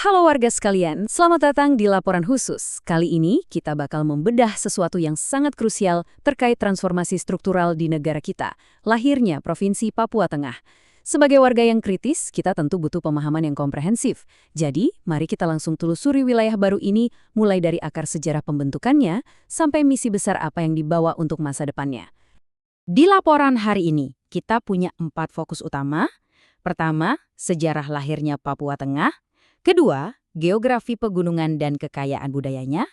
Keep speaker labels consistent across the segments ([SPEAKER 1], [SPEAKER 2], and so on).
[SPEAKER 1] Halo warga sekalian, selamat datang di laporan khusus. Kali ini kita bakal membedah sesuatu yang sangat krusial terkait transformasi struktural di negara kita, lahirnya Provinsi Papua Tengah. Sebagai warga yang kritis, kita tentu butuh pemahaman yang komprehensif. Jadi, mari kita langsung telusuri wilayah baru ini, mulai dari akar sejarah pembentukannya, sampai misi besar apa yang dibawa untuk masa depannya. Di laporan hari ini, kita punya 4 fokus utama. Pertama, sejarah lahirnya Papua Tengah. Kedua, geografi pegunungan dan kekayaan budayanya.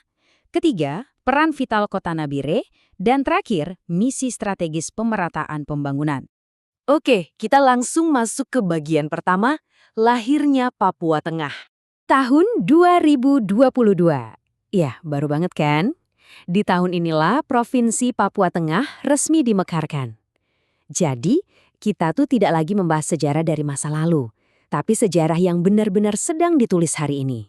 [SPEAKER 1] Ketiga, peran vital kota Nabire. Dan terakhir, misi strategis pemerataan pembangunan. Oke, kita langsung masuk ke bagian pertama, lahirnya Papua Tengah. Tahun 2022. Ya, baru banget kan? Di tahun inilah Provinsi Papua Tengah resmi dimekarkan. Jadi, kita tuh tidak lagi membahas sejarah dari masa lalu, tapi sejarah yang benar-benar sedang ditulis hari ini.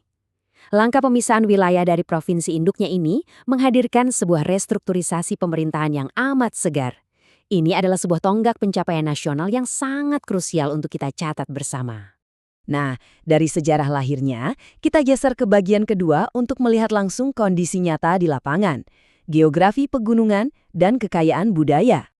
[SPEAKER 1] Langkah pemisahan wilayah dari provinsi induknya ini menghadirkan sebuah restrukturisasi pemerintahan yang amat segar. Ini adalah sebuah tonggak pencapaian nasional yang sangat krusial untuk kita catat bersama. Nah, dari sejarah lahirnya, kita geser ke bagian kedua untuk melihat langsung kondisi nyata di lapangan, geografi pegunungan, dan kekayaan budaya.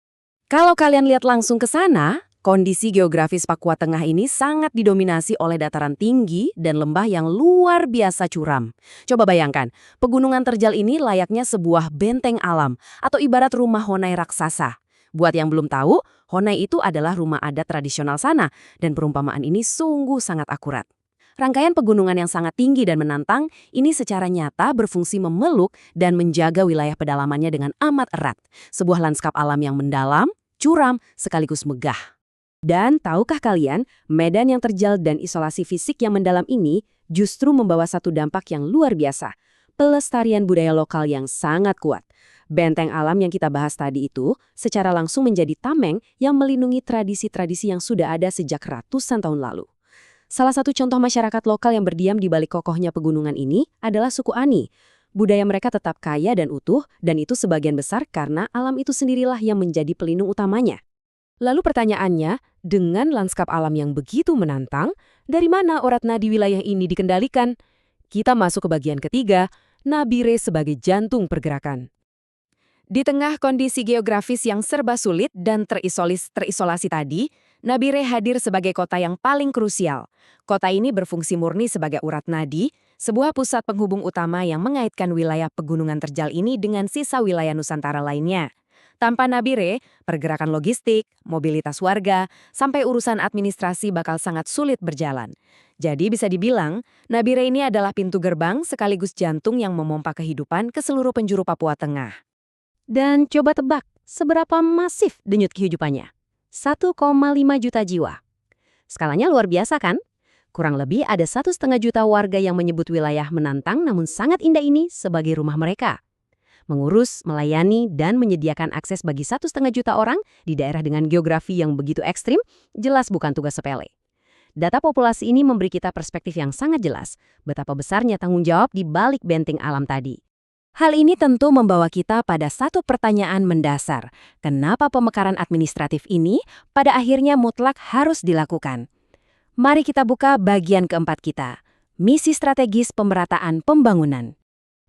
[SPEAKER 1] Kalau kalian lihat langsung ke sana, kondisi geografis Papua Tengah ini sangat didominasi oleh dataran tinggi dan lembah yang luar biasa curam. Coba bayangkan, pegunungan terjal ini layaknya sebuah benteng alam atau ibarat rumah Honai raksasa. Buat yang belum tahu, Honai itu adalah rumah adat tradisional sana dan perumpamaan ini sungguh sangat akurat. Rangkaian pegunungan yang sangat tinggi dan menantang ini secara nyata berfungsi memeluk dan menjaga wilayah pedalamannya dengan amat erat. Sebuah lanskap alam yang mendalam, curam, sekaligus megah. Dan tahukah kalian, medan yang terjal dan isolasi fisik yang mendalam ini justru membawa satu dampak yang luar biasa. Pelestarian budaya lokal yang sangat kuat. Benteng alam yang kita bahas tadi itu secara langsung menjadi tameng yang melindungi tradisi-tradisi yang sudah ada sejak ratusan tahun lalu. Salah satu contoh masyarakat lokal yang berdiam di balik kokohnya pegunungan ini adalah suku Ani. Budaya mereka tetap kaya dan utuh, dan itu sebagian besar karena alam itu sendirilah yang menjadi pelindung utamanya. Lalu pertanyaannya, dengan lanskap alam yang begitu menantang, dari mana Oratna di wilayah ini dikendalikan? Kita masuk ke bagian ketiga, Nabire sebagai jantung pergerakan. Di tengah kondisi geografis yang serba sulit dan terisolasi tadi, Nabire hadir sebagai kota yang paling krusial. Kota ini berfungsi murni sebagai urat nadi, sebuah pusat penghubung utama yang mengaitkan wilayah pegunungan terjal ini dengan sisa wilayah Nusantara lainnya. Tanpa Nabire, pergerakan logistik, mobilitas warga, sampai urusan administrasi bakal sangat sulit berjalan. Jadi bisa dibilang, Nabire ini adalah pintu gerbang sekaligus jantung yang memompa kehidupan ke seluruh penjuru Papua Tengah. Dan coba tebak, seberapa masif denyut kehidupannya? 1,5 juta jiwa. Skalanya luar biasa kan? Kurang lebih ada 1,5 juta warga yang menyebut wilayah menantang namun sangat indah ini sebagai rumah mereka. Mengurus, melayani, dan menyediakan akses bagi 1,5 juta orang di daerah dengan geografi yang begitu ekstrim, jelas bukan tugas sepele. Data populasi ini memberi kita perspektif yang sangat jelas, betapa besarnya tanggung jawab di balik benteng alam tadi. Hal ini tentu membawa kita pada satu pertanyaan mendasar, kenapa pemekaran administratif ini pada akhirnya mutlak harus dilakukan? Mari kita buka bagian keempat kita, misi strategis pemerataan pembangunan.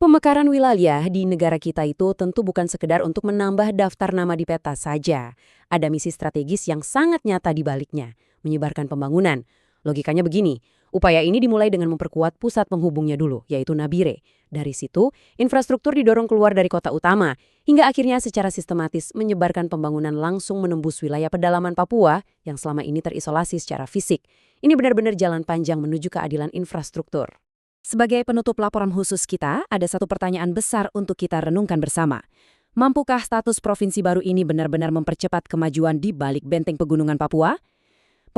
[SPEAKER 1] Pemekaran wilayah di negara kita itu tentu bukan sekedar untuk menambah daftar nama di peta saja. Ada misi strategis yang sangat nyata di baliknya, menyebarkan pembangunan. Logikanya begini, upaya ini dimulai dengan memperkuat pusat penghubungnya dulu, yaitu Nabire. Dari situ, infrastruktur didorong keluar dari kota utama, hingga akhirnya secara sistematis menyebarkan pembangunan langsung menembus wilayah pedalaman Papua yang selama ini terisolasi secara fisik. Ini benar-benar jalan panjang menuju keadilan infrastruktur. Sebagai penutup laporan khusus kita, ada satu pertanyaan besar untuk kita renungkan bersama. Mampukah status provinsi baru ini benar-benar mempercepat kemajuan di balik benteng pegunungan Papua?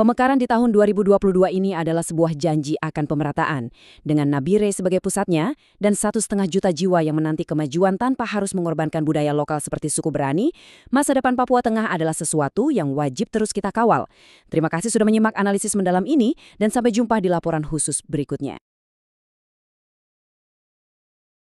[SPEAKER 1] Pemekaran di tahun 2022 ini adalah sebuah janji akan pemerataan, dengan Nabire sebagai pusatnya dan 1,5 juta jiwa yang menanti kemajuan tanpa harus mengorbankan budaya lokal seperti suku Berani. Masa depan Papua Tengah adalah sesuatu yang wajib terus kita kawal. Terima kasih sudah menyimak analisis mendalam ini, dan sampai jumpa di laporan khusus berikutnya.